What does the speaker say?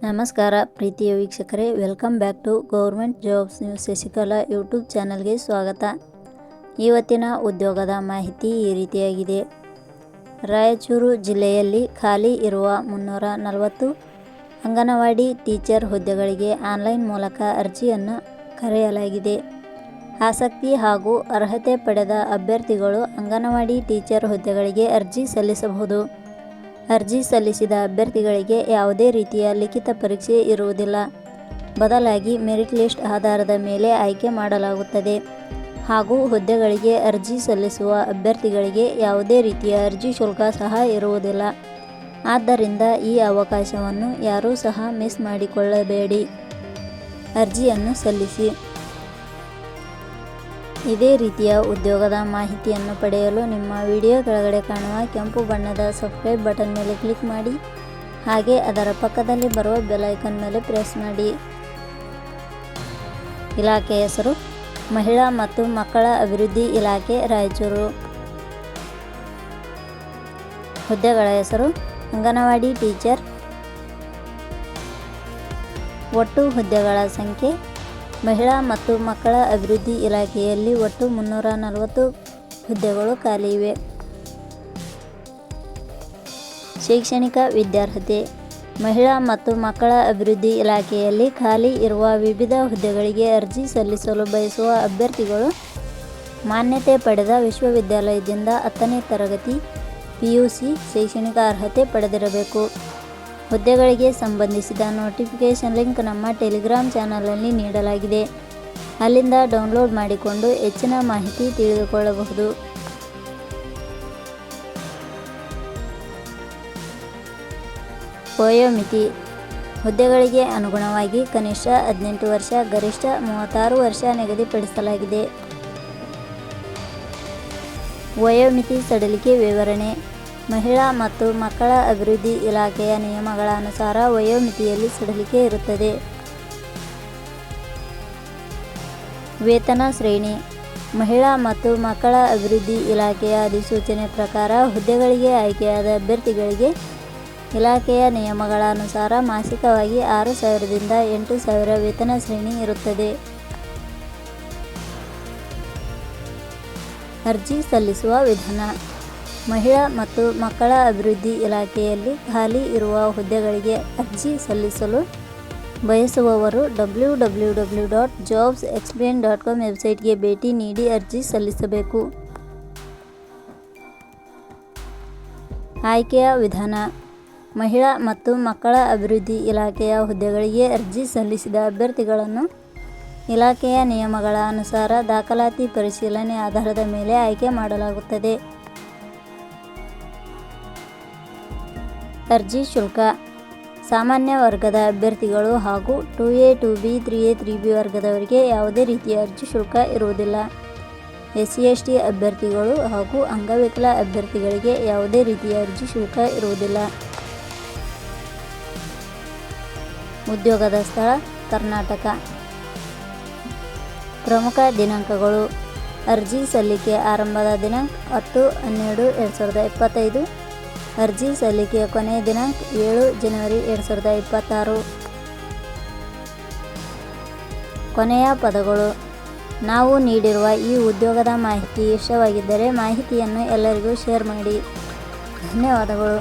ನಮಸ್ಕಾರ ಪ್ರೀತಿಯ ವೀಕ್ಷಕರೇ, welcome back to government jobs news Shashikala YouTube ಚಾನಲ್ಗೆ ಸ್ವಾಗತ. ಇವತ್ತಿನ ಉದ್ಯೋಗದ ಮಾಹಿತಿ ಈ ರೀತಿಯಾಗಿದೆ. ರಾಯಚೂರು ಜಿಲ್ಲೆಯಲ್ಲಿ ಖಾಲಿ ಇರುವ 340 ಅಂಗನವಾಡಿ ಟೀಚರ್ ಹುದ್ದೆಗಳಿಗೆ ಆನ್ಲೈನ್ ಮೂಲಕ ಅರ್ಜಿಯನ್ನು ಕರೆಯಲಾಗಿದೆ. ಆಸಕ್ತಿ ಹಾಗೂ ಅರ್ಹತೆ ಪಡೆದ ಅಭ್ಯರ್ಥಿಗಳು ಅಂಗನವಾಡಿ ಟೀಚರ್ ಹುದ್ದೆಗಳಿಗೆ ಅರ್ಜಿ ಸಲ್ಲಿಸಬಹುದು. ಅರ್ಜಿ ಸಲ್ಲಿಸಿದ ಅಭ್ಯರ್ಥಿಗಳಿಗೆ ಯಾವುದೇ ರೀತಿಯ ಲಿಖಿತ ಪರೀಕ್ಷೆ ಇರುವುದಿಲ್ಲ. ಬದಲಾಗಿ ಮೆರಿಟ್ ಲಿಸ್ಟ್ ಆಧಾರದ ಮೇಲೆ ಆಯ್ಕೆ ಮಾಡಲಾಗುತ್ತದೆ ಹಾಗೂ ಹುದ್ದೆಗಳಿಗೆ ಅರ್ಜಿ ಸಲ್ಲಿಸುವ ಅಭ್ಯರ್ಥಿಗಳಿಗೆ ಯಾವುದೇ ರೀತಿಯ ಅರ್ಜಿ ಶುಲ್ಕ ಸಹ ಇರುವುದಿಲ್ಲ. ಆದ್ದರಿಂದ ಈ ಅವಕಾಶವನ್ನು ಯಾರೂ ಸಹ ಮಿಸ್ ಮಾಡಿಕೊಳ್ಳಬೇಡಿ. ಅರ್ಜಿಯನ್ನು ಸಲ್ಲಿಸಿ. ಇದೇ ರೀತಿಯ ಉದ್ಯೋಗದ ಮಾಹಿತಿಯನ್ನು ಪಡೆಯಲು ನಿಮ್ಮ ವಿಡಿಯೋ ಕೆಳಗಡೆ ಕಾಣುವ ಕೆಂಪು ಬಣ್ಣದ ಸಬ್ಸ್ಕ್ರೈಬ್ ಬಟನ್ ಮೇಲೆ ಕ್ಲಿಕ್ ಮಾಡಿ, ಹಾಗೆ ಅದರ ಪಕ್ಕದಲ್ಲಿ ಬರುವ ಬೆಲ್ ಐಕಾನ್ ಮೇಲೆ ಪ್ರೆಸ್ ಮಾಡಿ. ಇಲಾಖೆ ಹೆಸರು ಮಹಿಳಾ ಮತ್ತು ಮಕ್ಕಳ ಅಭಿವೃದ್ಧಿ ಇಲಾಖೆ, ರಾಯಚೂರು. ಹುದ್ದೆಗಳ ಹೆಸರು ಅಂಗನವಾಡಿ ಟೀಚರ್. ಒಟ್ಟು ಹುದ್ದೆಗಳ ಸಂಖ್ಯೆ ಮಹಿಳಾ ಮತ್ತು ಮಕ್ಕಳ ಅಭಿವೃದ್ಧಿ ಇಲಾಖೆಯಲ್ಲಿ ಒಟ್ಟು 340 ಹುದ್ದೆಗಳು ಖಾಲಿ ಇವೆ. ಶೈಕ್ಷಣಿಕ ವಿದ್ಯಾರ್ಹತೆ ಮಹಿಳಾ ಮತ್ತು ಮಕ್ಕಳ ಅಭಿವೃದ್ಧಿ ಇಲಾಖೆಯಲ್ಲಿ ಖಾಲಿ ಇರುವ ವಿವಿಧ ಹುದ್ದೆಗಳಿಗೆ ಅರ್ಜಿ ಸಲ್ಲಿಸಲು ಬಯಸುವ ಅಭ್ಯರ್ಥಿಗಳು ಮಾನ್ಯತೆ ಪಡೆದ ವಿಶ್ವವಿದ್ಯಾಲಯದಿಂದ 10ನೇ ತರಗತಿ PUC ಶೈಕ್ಷಣಿಕ ಅರ್ಹತೆ ಪಡೆದಿರಬೇಕು. ಹುದ್ದೆಗಳಿಗೆ ಸಂಬಂಧಿಸಿದ ನೋಟಿಫಿಕೇಷನ್ ಲಿಂಕ್ ನಮ್ಮ ಟೆಲಿಗ್ರಾಮ್ ಚಾನಲಲ್ಲಿ ನೀಡಲಾಗಿದೆ. ಅಲ್ಲಿಂದ ಡೌನ್ಲೋಡ್ ಮಾಡಿಕೊಂಡು ಹೆಚ್ಚಿನ ಮಾಹಿತಿ ತಿಳಿದುಕೊಳ್ಳಬಹುದು. ವಯೋಮಿತಿ ಹುದ್ದೆಗಳಿಗೆ ಅನುಗುಣವಾಗಿ ಕನಿಷ್ಠ 18 ವರ್ಷ, ಗರಿಷ್ಠ 36 ವರ್ಷ ನಿಗದಿಪಡಿಸಲಾಗಿದೆ. ವಯೋಮಿತಿ ಸಡಿಲಿಕೆ ವಿವರಣೆ ಮಹಿಳಾ ಮತ್ತು ಮಕ್ಕಳ ಅಭಿವೃದ್ಧಿ ಇಲಾಖೆಯ ನಿಯಮಗಳ ಅನುಸಾರ ವಯೋಮಿತಿಯಲ್ಲಿ ಸಡಿಲಿಕೆ ಇರುತ್ತದೆ. ವೇತನ ಶ್ರೇಣಿ ಮಹಿಳಾ ಮತ್ತು ಮಕ್ಕಳ ಅಭಿವೃದ್ಧಿ ಇಲಾಖೆಯ ಅಧಿಸೂಚನೆ ಪ್ರಕಾರ ಹುದ್ದೆಗಳಿಗೆ ಆಯ್ಕೆಯಾದ ಅಭ್ಯರ್ಥಿಗಳಿಗೆ ಇಲಾಖೆಯ ನಿಯಮಗಳ ಅನುಸಾರ ಮಾಸಿಕವಾಗಿ 6,000 ದಿಂದ 8,000 ವೇತನ ಶ್ರೇಣಿ ಇರುತ್ತದೆ. ಅರ್ಜಿ ಸಲ್ಲಿಸುವ ವಿಧಾನ ಮಹಿಳಾ ಮತ್ತು ಮಕ್ಕಳ ಅಭಿವೃದ್ಧಿ ಇಲಾಖೆಯಲ್ಲಿ ಖಾಲಿ ಇರುವ ಹುದ್ದೆಗಳಿಗೆ ಅರ್ಜಿ ಸಲ್ಲಿಸಲು ಬಯಸುವವರು www.jobsexplain.com ವೆಬ್ಸೈಟ್ಗೆ ಭೇಟಿ ನೀಡಿ ಅರ್ಜಿ ಸಲ್ಲಿಸಬೇಕು. ಆಯ್ಕೆಯ ವಿಧಾನ ಮಹಿಳಾ ಮತ್ತು ಮಕ್ಕಳ ಅಭಿವೃದ್ಧಿ ಇಲಾಖೆಯ ಹುದ್ದೆಗಳಿಗೆ ಅರ್ಜಿ ಸಲ್ಲಿಸಿದ ಅಭ್ಯರ್ಥಿಗಳನ್ನು ಇಲಾಖೆಯ ನಿಯಮಗಳ ಅನುಸಾರ ದಾಖಲಾತಿ ಪರಿಶೀಲನೆ ಆಧಾರದ ಮೇಲೆ ಆಯ್ಕೆ ಮಾಡಲಾಗುತ್ತದೆ. ಅರ್ಜಿ ಶುಲ್ಕ ಸಾಮಾನ್ಯ ವರ್ಗದ ಅಭ್ಯರ್ಥಿಗಳು ಹಾಗೂ 2A 2B 3A 3B ವರ್ಗದವರಿಗೆ ಯಾವುದೇ ರೀತಿಯ ಅರ್ಜಿ ಶುಲ್ಕ ಇರುವುದಿಲ್ಲ. SC/ST ಅಭ್ಯರ್ಥಿಗಳು ಹಾಗೂ ಅಂಗವಿಕಲ ಅಭ್ಯರ್ಥಿಗಳಿಗೆ ಯಾವುದೇ ರೀತಿಯ ಅರ್ಜಿ ಶುಲ್ಕ ಇರುವುದಿಲ್ಲ. ಉದ್ಯೋಗದ ಸ್ಥಳ ಕರ್ನಾಟಕ. ಪ್ರಮುಖ ದಿನಾಂಕಗಳು ಅರ್ಜಿ ಸಲ್ಲಿಕೆ ಆರಂಭದ ದಿನಾಂಕ 10/12/2025. ಅರ್ಜಿ ಸಲ್ಲಿಕೆಯ ಕೊನೆಯ ದಿನಾಂಕ 7 ಜನವರಿ 2026. ಕೊನೆಯ ಪದಗಳು ನಾವು ನೀಡಿರುವ ಈ ಉದ್ಯೋಗದ ಮಾಹಿತಿ ಇಷ್ಟವಾಗಿದ್ದರೆ ಮಾಹಿತಿಯನ್ನು ಎಲ್ಲರಿಗೂ ಶೇರ್ ಮಾಡಿ. ಧನ್ಯವಾದಗಳು.